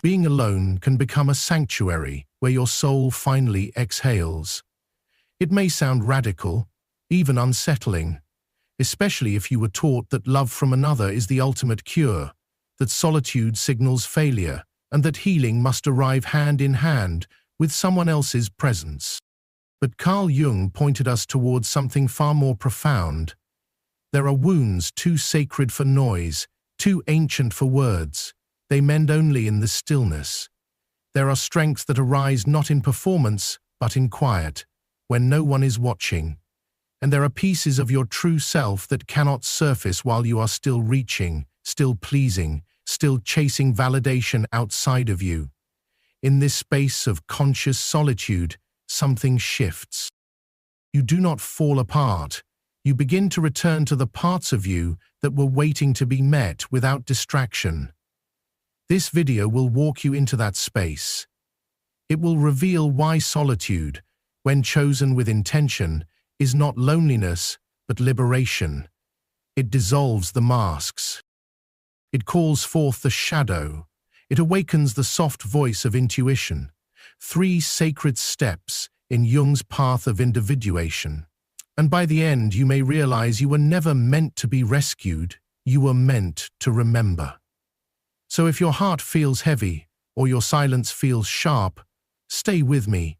Being alone can become a sanctuary where your soul finally exhales. It may sound radical, even unsettling, especially if you were taught that love from another is the ultimate cure, that solitude signals failure, and that healing must arrive hand in hand with someone else's presence. But Carl Jung pointed us towards something far more profound. There are wounds too sacred for noise, too ancient for words. They mend only in the stillness. There are strengths that arise not in performance, but in quiet, when no one is watching. And there are pieces of your true self that cannot surface while you are still reaching, still pleasing, still chasing validation outside of you. In this space of conscious solitude, something shifts. You do not fall apart. You begin to return to the parts of you that were waiting to be met without distraction. This video will walk you into that space. It will reveal why solitude, when chosen with intention, is not loneliness, but liberation. It dissolves the masks. It calls forth the shadow. It awakens the soft voice of intuition. 3 sacred steps in Jung's path of individuation. And by the end, you may realize you were never meant to be rescued. You were meant to remember. So if your heart feels heavy or your silence feels sharp, stay with me.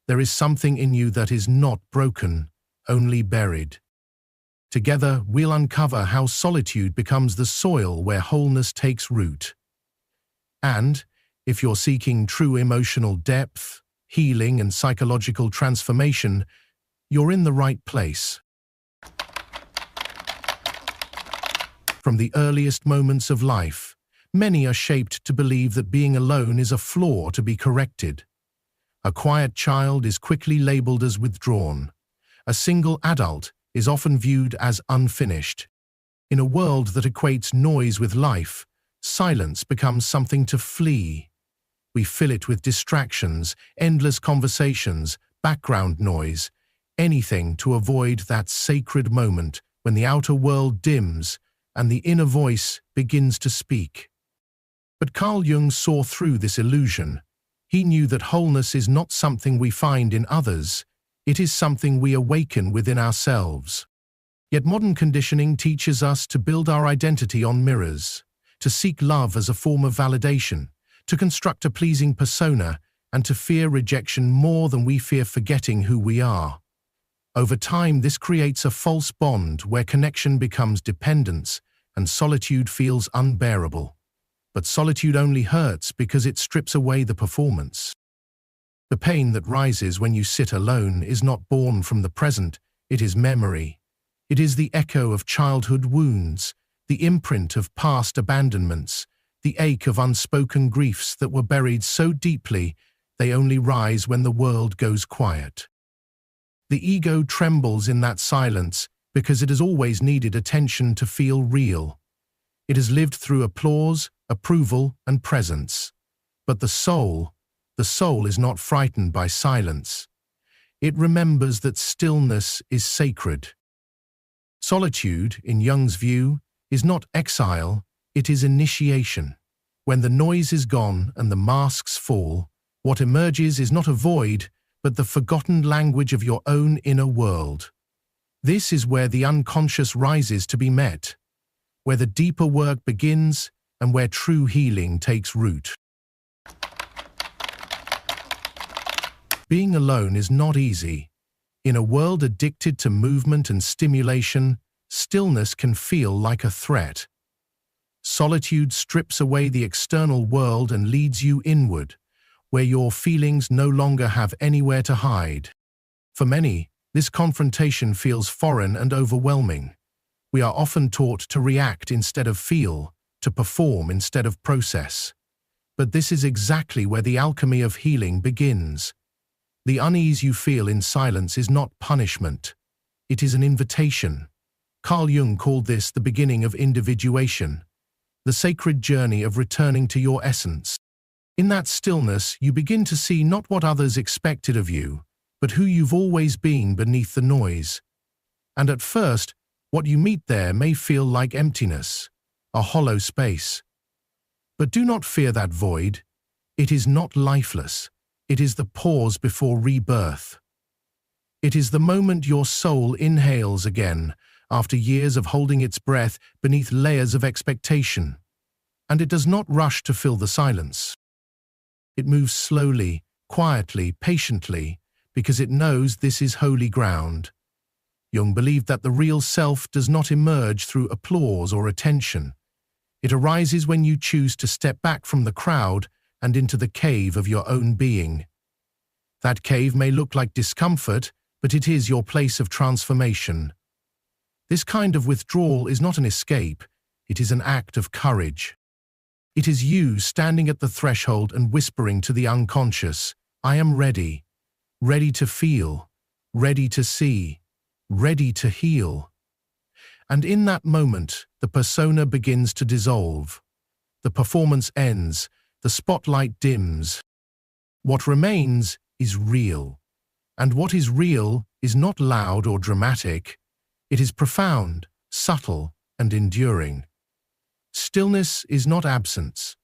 There is something in you that is not broken, only buried. Together, we'll uncover how solitude becomes the soil where wholeness takes root. And, if you're seeking true emotional depth, healing, and psychological transformation, you're in the right place. From the earliest moments of life, many are shaped to believe that being alone is a flaw to be corrected. A quiet child is quickly labeled as withdrawn. A single adult is often viewed as unfinished. In a world that equates noise with life, silence becomes something to flee. We fill it with distractions, endless conversations, background noise, anything to avoid that sacred moment when the outer world dims and the inner voice begins to speak. But Carl Jung saw through this illusion. He knew that wholeness is not something we find in others, it is something we awaken within ourselves. Yet modern conditioning teaches us to build our identity on mirrors, to seek love as a form of validation, to construct a pleasing persona, and to fear rejection more than we fear forgetting who we are. Over time, this creates a false bond where connection becomes dependence and solitude feels unbearable. But solitude only hurts because it strips away the performance. The pain that rises when you sit alone is not born from the present, it is memory. It is the echo of childhood wounds, the imprint of past abandonments, the ache of unspoken griefs that were buried so deeply they only rise when the world goes quiet. The ego trembles in that silence because it has always needed attention to feel real. It has lived through applause, approval, and presence. But the soul is not frightened by silence. It remembers that stillness is sacred. Solitude, in Jung's view, is not exile, it is initiation. When the noise is gone and the masks fall, what emerges is not a void, but the forgotten language of your own inner world. This is where the unconscious rises to be met, where the deeper work begins and where true healing takes root. Being alone is not easy. In a world addicted to movement and stimulation, stillness can feel like a threat. Solitude strips away the external world and leads you inward, where your feelings no longer have anywhere to hide. For many, this confrontation feels foreign and overwhelming. We are often taught to react instead of feel, to perform instead of process. But this is exactly where the alchemy of healing begins. The unease you feel in silence is not punishment. It is an invitation. Carl Jung called this the beginning of individuation, the sacred journey of returning to your essence. In that stillness, you begin to see not what others expected of you, but who you've always been beneath the noise. And at first, what you meet there may feel like emptiness, a hollow space. But do not fear that void. It is not lifeless. It is the pause before rebirth. It is the moment your soul inhales again, after years of holding its breath beneath layers of expectation. And it does not rush to fill the silence. It moves slowly, quietly, patiently, because it knows this is holy ground. Jung believed that the real self does not emerge through applause or attention. It arises when you choose to step back from the crowd and into the cave of your own being. That cave may look like discomfort, but it is your place of transformation. This kind of withdrawal is not an escape, it is an act of courage. It is you standing at the threshold and whispering to the unconscious, "I am ready, ready to feel, ready to see, ready to heal." And in that moment, the persona begins to dissolve. The performance ends, the spotlight dims. What remains is real. And what is real is not loud or dramatic. It is profound, subtle, and enduring. Stillness is not absence.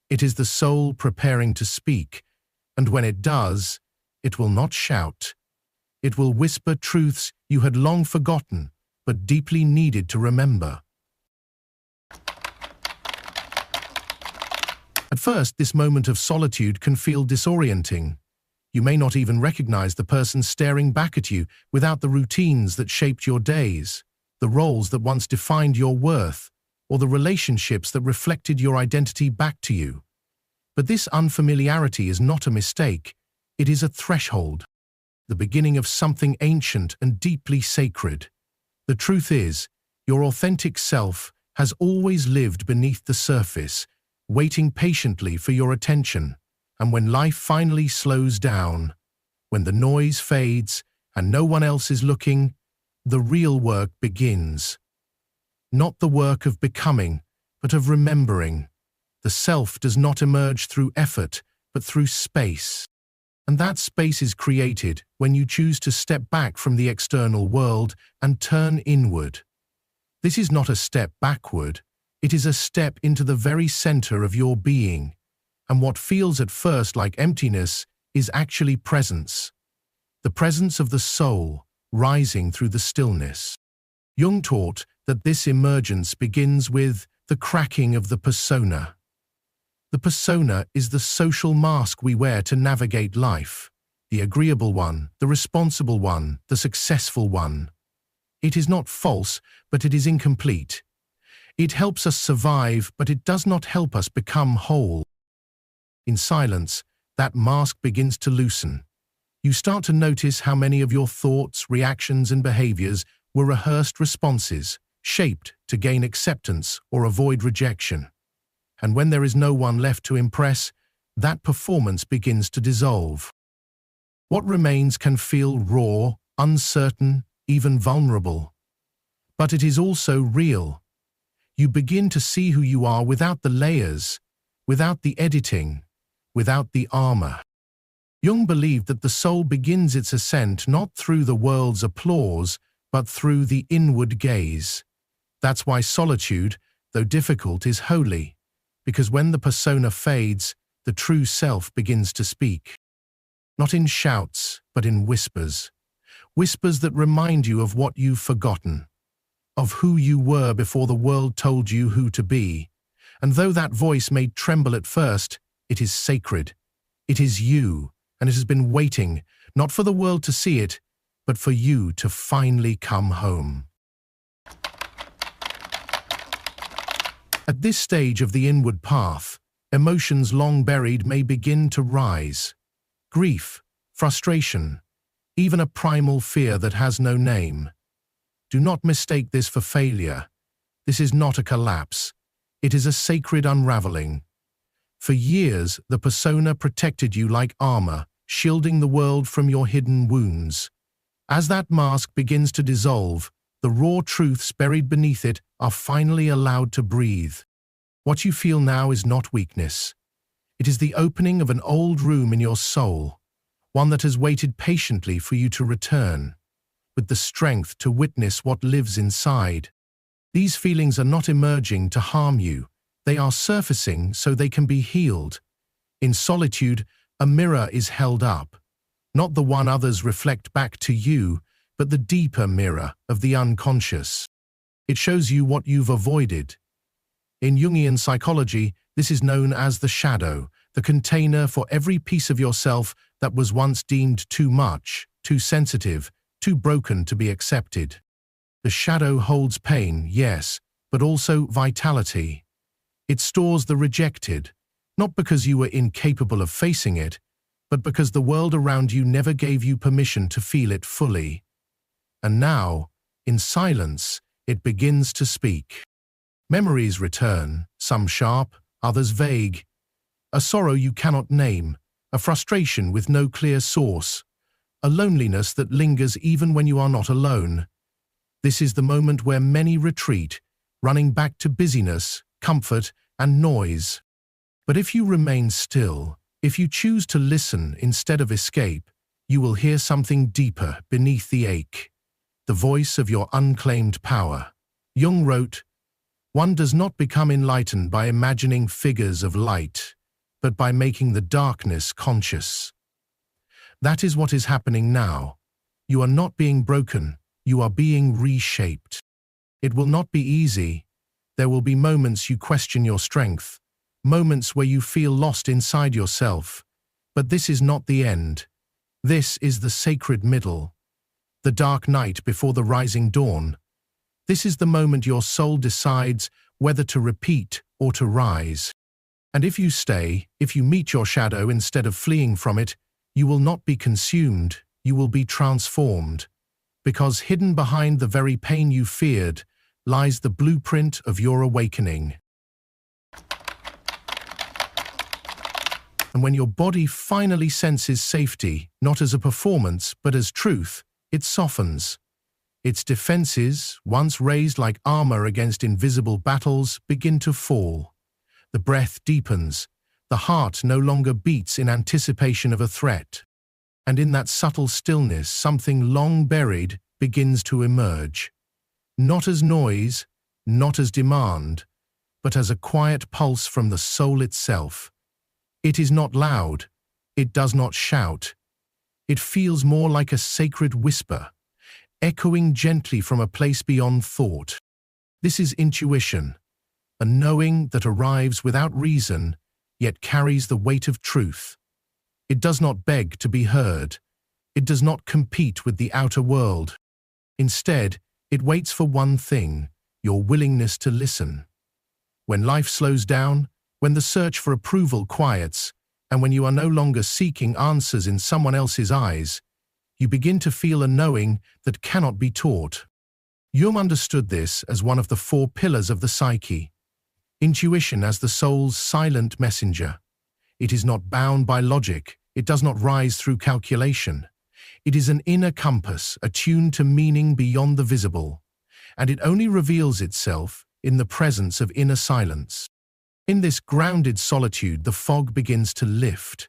It is the soul preparing to speak, and when it does, it will not shout. It will whisper truths you had long forgotten, but deeply needed to remember. At first, this moment of solitude can feel disorienting. You may not even recognize the person staring back at you without the routines that shaped your days, the roles that once defined your worth, or the relationships that reflected your identity back to you. But this unfamiliarity is not a mistake. It is a threshold, the beginning of something ancient and deeply sacred. The truth is, your authentic self has always lived beneath the surface, waiting patiently for your attention. And when life finally slows down, when the noise fades and no one else is looking, the real work begins. Not the work of becoming, but of remembering. The self does not emerge through effort, but through space. And that space is created when you choose to step back from the external world and turn inward. This is not a step backward, it is a step into the very center of your being. And what feels at first like emptiness is actually presence. The presence of the soul rising through the stillness. Jung taught that this emergence begins with the cracking of the persona. The persona is the social mask we wear to navigate life, the agreeable one, the responsible one, the successful one. It is not false, but it is incomplete. It helps us survive, but it does not help us become whole. In silence, that mask begins to loosen. You start to notice how many of your thoughts, reactions, and behaviors were rehearsed responses, shaped to gain acceptance or avoid rejection. And when there is no one left to impress, that performance begins to dissolve. What remains can feel raw, uncertain, even vulnerable. But it is also real. You begin to see who you are without the layers, without the editing, without the armor. Jung believed that the soul begins its ascent not through the world's applause, but through the inward gaze. That's why solitude, though difficult, is holy, because when the persona fades, the true self begins to speak. Not in shouts, but in whispers. Whispers that remind you of what you've forgotten, of who you were before the world told you who to be. And though that voice may tremble at first, it is sacred. It is you, and it has been waiting, not for the world to see it, but for you to finally come home. At this stage of the inward path, emotions long buried may begin to rise. Grief, frustration, even a primal fear that has no name. Do not mistake this for failure. This is not a collapse. It is a sacred unraveling. For years, the persona protected you like armor, shielding the world from your hidden wounds. As that mask begins to dissolve, the raw truths buried beneath it are finally allowed to breathe. What you feel now is not weakness. It is the opening of an old room in your soul, one that has waited patiently for you to return, with the strength to witness what lives inside. These feelings are not emerging to harm you. They are surfacing so they can be healed. In solitude, a mirror is held up, not the one others reflect back to you, but the deeper mirror of the unconscious. It shows you what you've avoided. In Jungian psychology, this is known as the shadow, the container for every piece of yourself that was once deemed too much, too sensitive, too broken to be accepted. The shadow holds pain, yes, but also vitality. It stores the rejected, not because you were incapable of facing it, but because the world around you never gave you permission to feel it fully. And now, in silence, it begins to speak. Memories return, some sharp, others vague. A sorrow you cannot name, a frustration with no clear source, a loneliness that lingers even when you are not alone. This is the moment where many retreat, running back to busyness, comfort, and noise. But if you remain still, if you choose to listen instead of escape, you will hear something deeper beneath the ache, the voice of your unclaimed power. Jung wrote, "One does not become enlightened by imagining figures of light, but by making the darkness conscious." That is what is happening now. You are not being broken, you are being reshaped. It will not be easy. There will be moments you question your strength, moments where you feel lost inside yourself. But this is not the end. This is the sacred middle, the dark night before the rising dawn. This is the moment your soul decides whether to repeat or to rise. And if you stay, if you meet your shadow instead of fleeing from it, you will not be consumed, you will be transformed. Because hidden behind the very pain you feared lies the blueprint of your awakening. And when your body finally senses safety, not as a performance, but as truth, it softens. Its defenses, once raised like armor against invisible battles, begin to fall. The breath deepens. The heart no longer beats in anticipation of a threat. And in that subtle stillness, something long buried begins to emerge. Not as noise, not as demand, but as a quiet pulse from the soul itself. It is not loud. It does not shout. It feels more like a sacred whisper, echoing gently from a place beyond thought. This is intuition, a knowing that arrives without reason, yet carries the weight of truth. It does not beg to be heard. It does not compete with the outer world. Instead, it waits for one thing, your willingness to listen. When life slows down, when the search for approval quiets, and when you are no longer seeking answers in someone else's eyes, you begin to feel a knowing that cannot be taught. Jung understood this as one of the 4 pillars of the psyche. Intuition as the soul's silent messenger. It is not bound by logic, it does not rise through calculation. It is an inner compass attuned to meaning beyond the visible, and it only reveals itself in the presence of inner silence. In this grounded solitude, the fog begins to lift.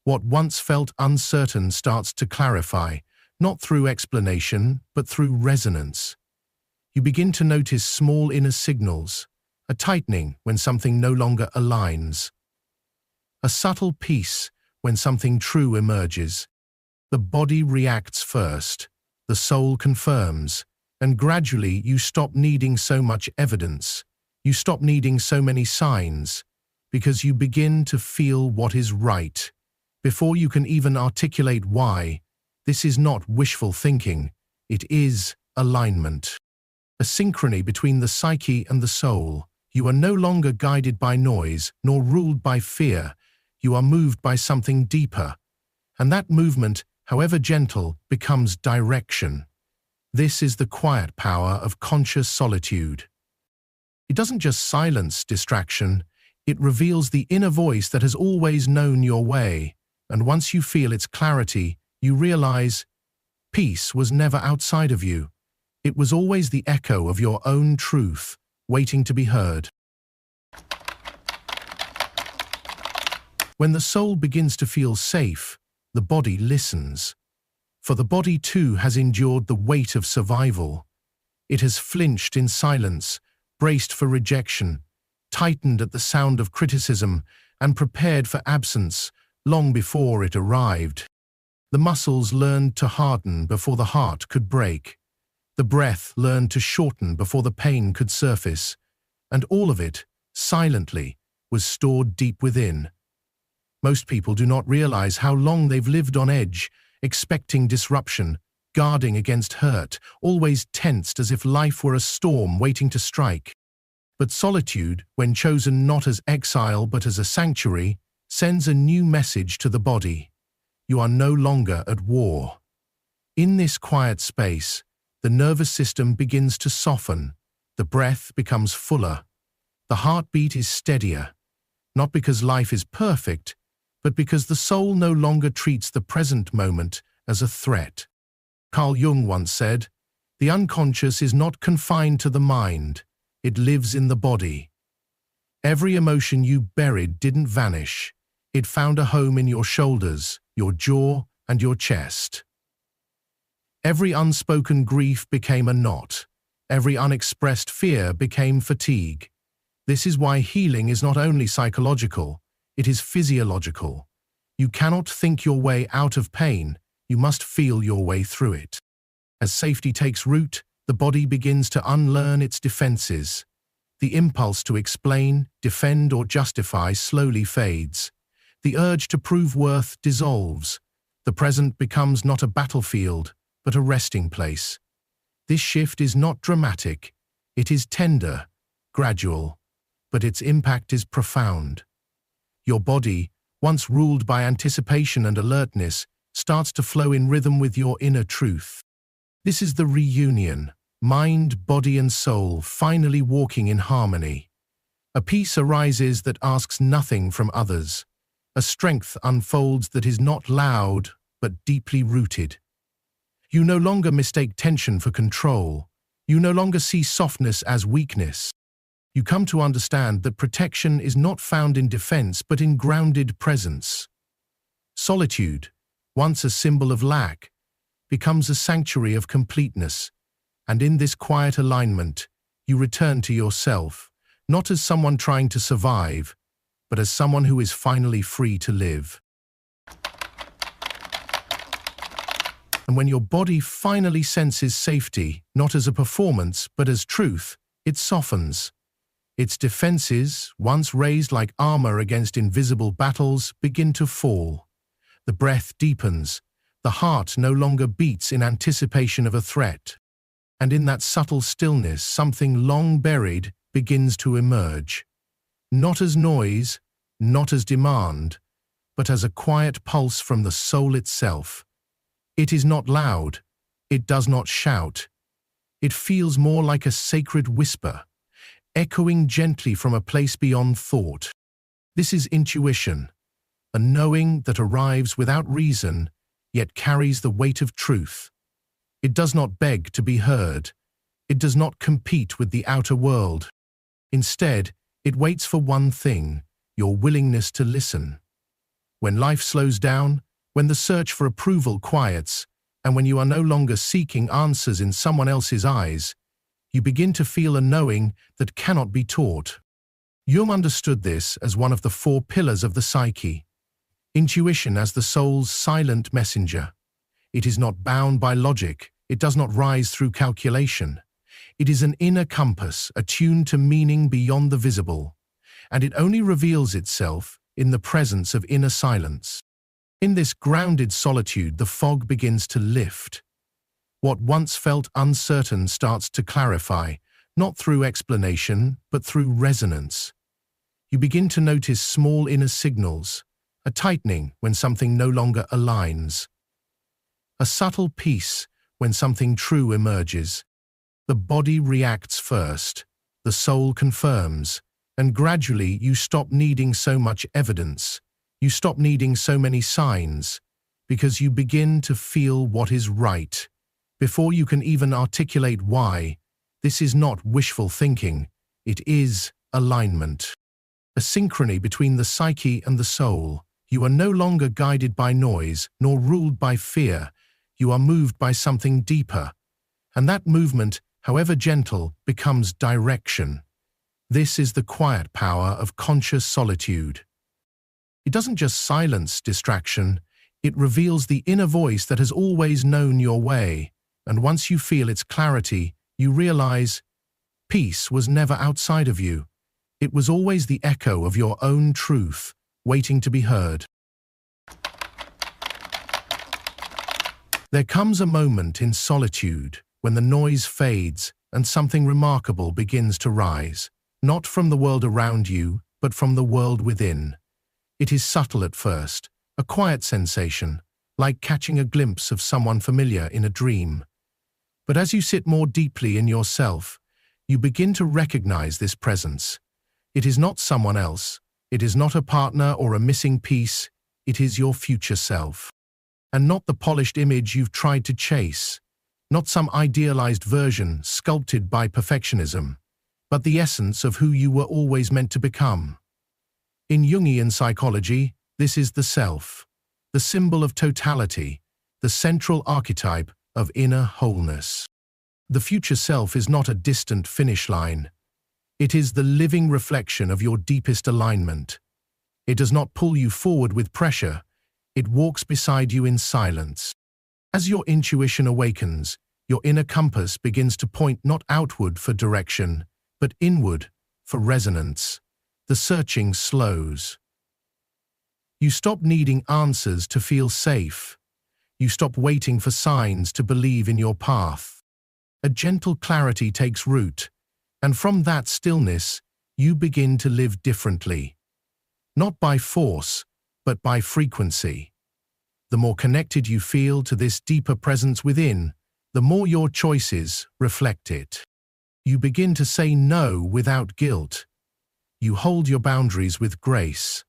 What once felt uncertain starts to clarify, not through explanation, but through resonance. You begin to notice small inner signals, a tightening when something no longer aligns, a subtle peace when something true emerges. The body reacts first, the soul confirms, and gradually you stop needing so much evidence. You stop needing so many signs, because you begin to feel what is right. Before you can even articulate why, this is not wishful thinking, it is alignment. A synchrony between the psyche and the soul. You are no longer guided by noise, nor ruled by fear. You are moved by something deeper. And that movement, however gentle, becomes direction. This is the quiet power of conscious solitude. It doesn't just silence distraction, it reveals the inner voice that has always known your way. And once you feel its clarity, you realize peace was never outside of you. It was always the echo of your own truth, waiting to be heard. When the soul begins to feel safe, the body listens. For the body too has endured the weight of survival. It has flinched in silence, braced for rejection, tightened at the sound of criticism, and prepared for absence long before it arrived. The muscles learned to harden before the heart could break. The breath learned to shorten before the pain could surface, and all of it, silently, was stored deep within. Most people do not realize how long they've lived on edge, expecting disruption, guarding against hurt, always tensed as if life were a storm waiting to strike. But solitude, when chosen not as exile but as a sanctuary, sends a new message to the body. You are no longer at war. In this quiet space, the nervous system begins to soften, the breath becomes fuller, the heartbeat is steadier, not because life is perfect, but because the soul no longer treats the present moment as a threat. Carl Jung once said, "The unconscious is not confined to the mind, it lives in the body." Every emotion you buried didn't vanish. It found a home in your shoulders, your jaw, and your chest. Every unspoken grief became a knot. Every unexpressed fear became fatigue. This is why healing is not only psychological, it is physiological. You cannot think your way out of pain, you must feel your way through it. As safety takes root, the body begins to unlearn its defenses. The impulse to explain, defend, or justify slowly fades. The urge to prove worth dissolves. The present becomes not a battlefield, but a resting place. This shift is not dramatic. It is tender, gradual, but its impact is profound. Your body, once ruled by anticipation and alertness, starts to flow in rhythm with your inner truth. This is the reunion, mind, body, and soul finally walking in harmony. A peace arises that asks nothing from others. A strength unfolds that is not loud, but deeply rooted. You no longer mistake tension for control. You no longer see softness as weakness. You come to understand that protection is not found in defense but in grounded presence. Solitude, once a symbol of lack, becomes a sanctuary of completeness, and in this quiet alignment, you return to yourself, not as someone trying to survive, but as someone who is finally free to live. And when your body finally senses safety, not as a performance, but as truth, it softens. Its defenses, once raised like armor against invisible battles, begin to fall. The breath deepens. The heart no longer beats in anticipation of a threat. And in that subtle stillness, something long buried begins to emerge. Not as noise, not as demand, but as a quiet pulse from the soul itself. It is not loud. It does not shout. It feels more like a sacred whisper, echoing gently from a place beyond thought. This is intuition, a knowing that arrives without reason, yet carries the weight of truth. It does not beg to be heard. It does not compete with the outer world. Instead, it waits for one thing, your willingness to listen. When life slows down, when the search for approval quiets, and when you are no longer seeking answers in someone else's eyes, you begin to feel a knowing that cannot be taught. Jung understood this as one of the 4 pillars of the psyche. Intuition as the soul's silent messenger. It is not bound by logic. It does not rise through calculation. It is an inner compass attuned to meaning beyond the visible, and it only reveals itself in the presence of inner silence. In this grounded solitude, the fog begins to lift. What once felt uncertain starts to clarify, not through explanation, but through resonance. You begin to notice small inner signals, a tightening when something no longer aligns, a subtle peace when something true emerges. The body reacts first, the soul confirms, and gradually you stop needing so much evidence. You stop needing so many signs, because you begin to feel what is right. Before you can even articulate why, this is not wishful thinking, it is alignment. A synchrony between the psyche and the soul. You are no longer guided by noise, nor ruled by fear. You are moved by something deeper. And that movement, however gentle, becomes direction. This is the quiet power of conscious solitude. It doesn't just silence distraction, it reveals the inner voice that has always known your way, and once you feel its clarity, you realize peace was never outside of you. It was always the echo of your own truth, waiting to be heard. There comes a moment in solitude when the noise fades and something remarkable begins to rise, not from the world around you, but from the world within. It is subtle at first, a quiet sensation, like catching a glimpse of someone familiar in a dream. But as you sit more deeply in yourself, you begin to recognize this presence. It is not someone else, it is not a partner or a missing piece, it is your future self. And not the polished image you've tried to chase, not some idealized version sculpted by perfectionism, but the essence of who you were always meant to become. In Jungian psychology, this is the self, the symbol of totality, the central archetype of inner wholeness. The future self is not a distant finish line. It is the living reflection of your deepest alignment. It does not pull you forward with pressure. It walks beside you in silence. As your intuition awakens, your inner compass begins to point not outward for direction, but inward for resonance. The searching slows. You stop needing answers to feel safe. You stop waiting for signs to believe in your path. A gentle clarity takes root, and from that stillness, you begin to live differently. Not by force, but by frequency. The more connected you feel to this deeper presence within, the more your choices reflect it. You begin to say no without guilt. You hold your boundaries with grace.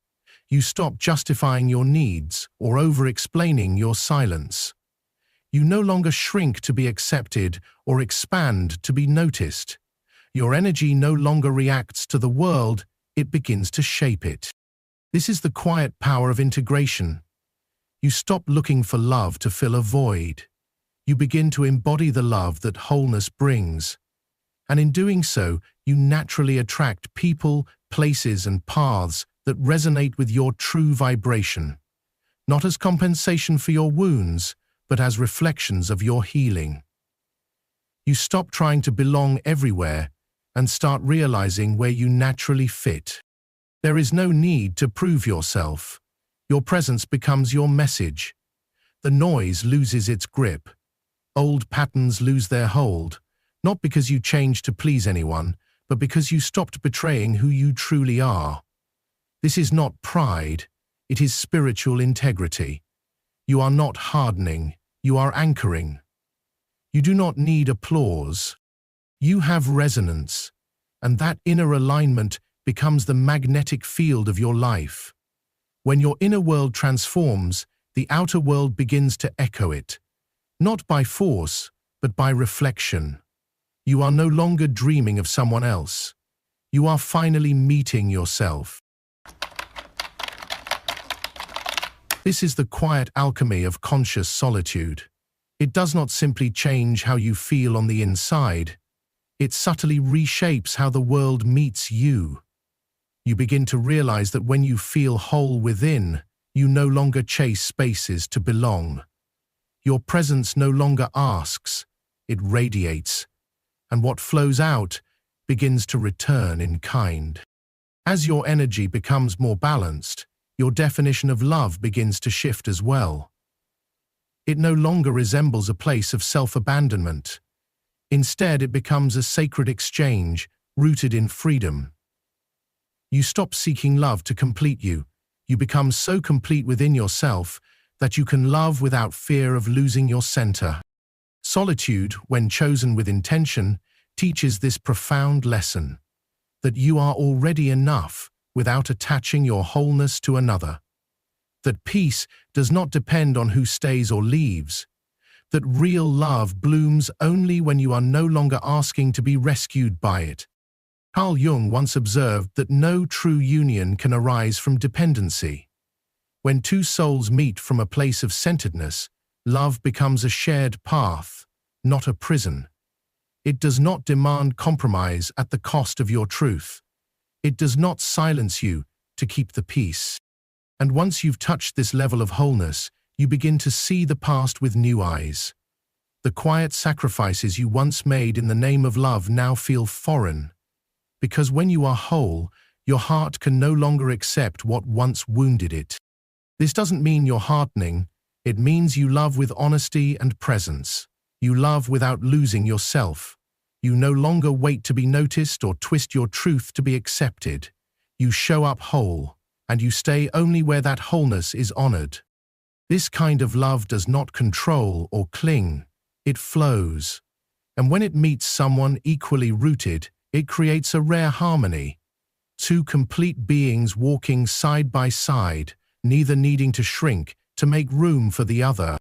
You stop justifying your needs or over-explaining your silence. You no longer shrink to be accepted or expand to be noticed. Your energy no longer reacts to the world, it begins to shape it. This is the quiet power of integration. You stop looking for love to fill a void. You begin to embody the love that wholeness brings. And in doing so, you naturally attract people, places, and paths that resonate with your true vibration, not as compensation for your wounds, but as reflections of your healing. You stop trying to belong everywhere and start realizing where you naturally fit. There is no need to prove yourself. Your presence becomes your message. The noise loses its grip. Old patterns lose their hold, not because you changed to please anyone, but because you stopped betraying who you truly are. This is not pride, it is spiritual integrity. You are not hardening, you are anchoring. You do not need applause. You have resonance, and that inner alignment becomes the magnetic field of your life. When your inner world transforms, the outer world begins to echo it, not by force, but by reflection. You are no longer dreaming of someone else. You are finally meeting yourself. This is the quiet alchemy of conscious solitude. It does not simply change how you feel on the inside. It subtly reshapes how the world meets you. You begin to realize that when you feel whole within, you no longer chase spaces to belong. Your presence no longer asks, it radiates, and what flows out begins to return in kind. As your energy becomes more balanced, your definition of love begins to shift as well. It no longer resembles a place of self-abandonment. Instead, it becomes a sacred exchange rooted in freedom. You stop seeking love to complete you. You become so complete within yourself that you can love without fear of losing your center. Solitude, when chosen with intention, teaches this profound lesson, that you are already enough without attaching your wholeness to another. That peace does not depend on who stays or leaves. That real love blooms only when you are no longer asking to be rescued by it. Carl Jung once observed that no true union can arise from dependency. When two souls meet from a place of centeredness, love becomes a shared path, not a prison. It does not demand compromise at the cost of your truth. It does not silence you to keep the peace. And once you've touched this level of wholeness, you begin to see the past with new eyes. The quiet sacrifices you once made in the name of love now feel foreign. Because when you are whole, your heart can no longer accept what once wounded it. This doesn't mean you're hardening, it means you love with honesty and presence. You love without losing yourself. You no longer wait to be noticed or twist your truth to be accepted. You show up whole, and you stay only where that wholeness is honored. This kind of love does not control or cling, it flows. And when it meets someone equally rooted, it creates a rare harmony. Two complete beings walking side by side, neither needing to shrink to make room for the other.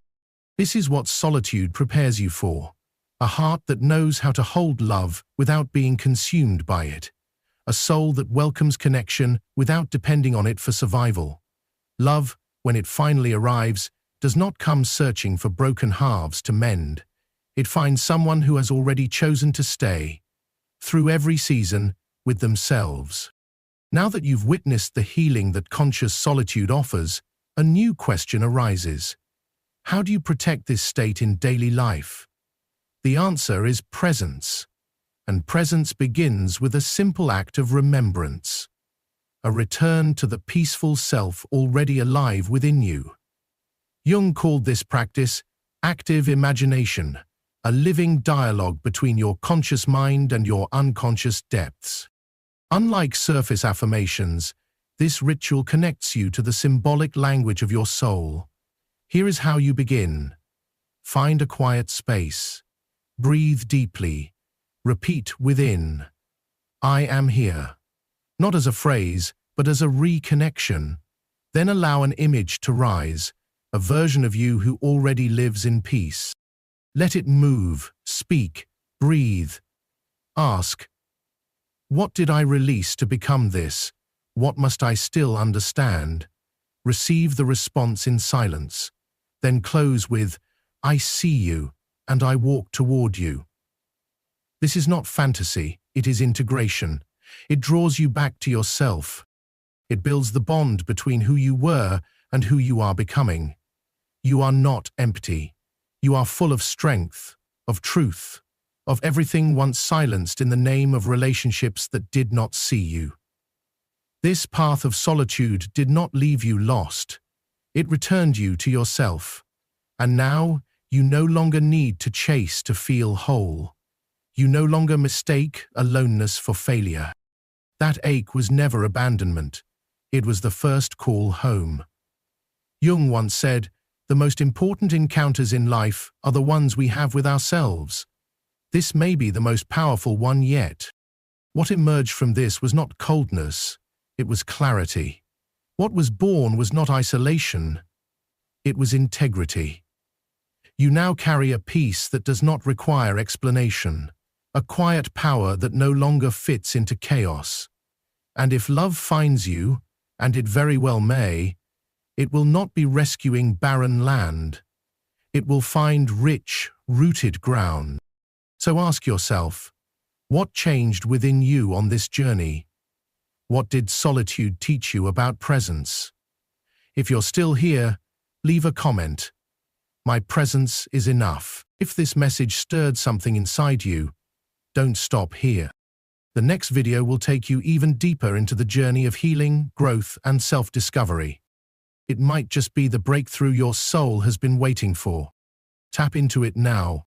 This is what solitude prepares you for. A heart that knows how to hold love without being consumed by it. A soul that welcomes connection without depending on it for survival. Love, when it finally arrives, does not come searching for broken halves to mend. It finds someone who has already chosen to stay, through every season, with themselves. Now that you've witnessed the healing that conscious solitude offers, a new question arises. How do you protect this state in daily life? The answer is presence. And presence begins with a simple act of remembrance. A return to the peaceful self already alive within you. Jung called this practice active imagination, a living dialogue between your conscious mind and your unconscious depths. Unlike surface affirmations, this ritual connects you to the symbolic language of your soul. Here is how you begin. Find a quiet space. Breathe deeply. Repeat within. I am here. Not as a phrase, but as a reconnection. Then allow an image to rise, a version of you who already lives in peace. Let it move, speak, breathe. Ask, what did I release to become this? What must I still understand? Receive the response in silence. Then close with, I see you, and I walk toward you. This is not fantasy, it is integration. It draws you back to yourself. It builds the bond between who you were and who you are becoming. You are not empty. You are full of strength, of truth, of everything once silenced in the name of relationships that did not see you. This path of solitude did not leave you lost. It returned you to yourself. And now, you no longer need to chase to feel whole. You no longer mistake aloneness for failure. That ache was never abandonment. It was the first call home. Jung once said, the most important encounters in life are the ones we have with ourselves. This may be the most powerful one yet. What emerged from this was not coldness, it was clarity. What was born was not isolation, it was integrity. You now carry a peace that does not require explanation, a quiet power that no longer fits into chaos. And if love finds you, and it very well may, it will not be rescuing barren land. It will find rich, rooted ground. So ask yourself, what changed within you on this journey? What did solitude teach you about presence? If you're still here, leave a comment. My presence is enough. If this message stirred something inside you, don't stop here. The next video will take you even deeper into the journey of healing, growth, and self-discovery. It might just be the breakthrough your soul has been waiting for. Tap into it now.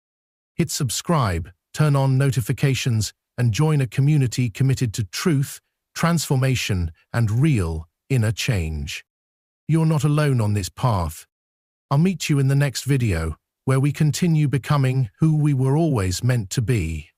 Hit subscribe, turn on notifications, and join a community committed to truth, transformation, and real inner change. You're not alone on this path. I'll meet you in the next video, where we continue becoming who we were always meant to be.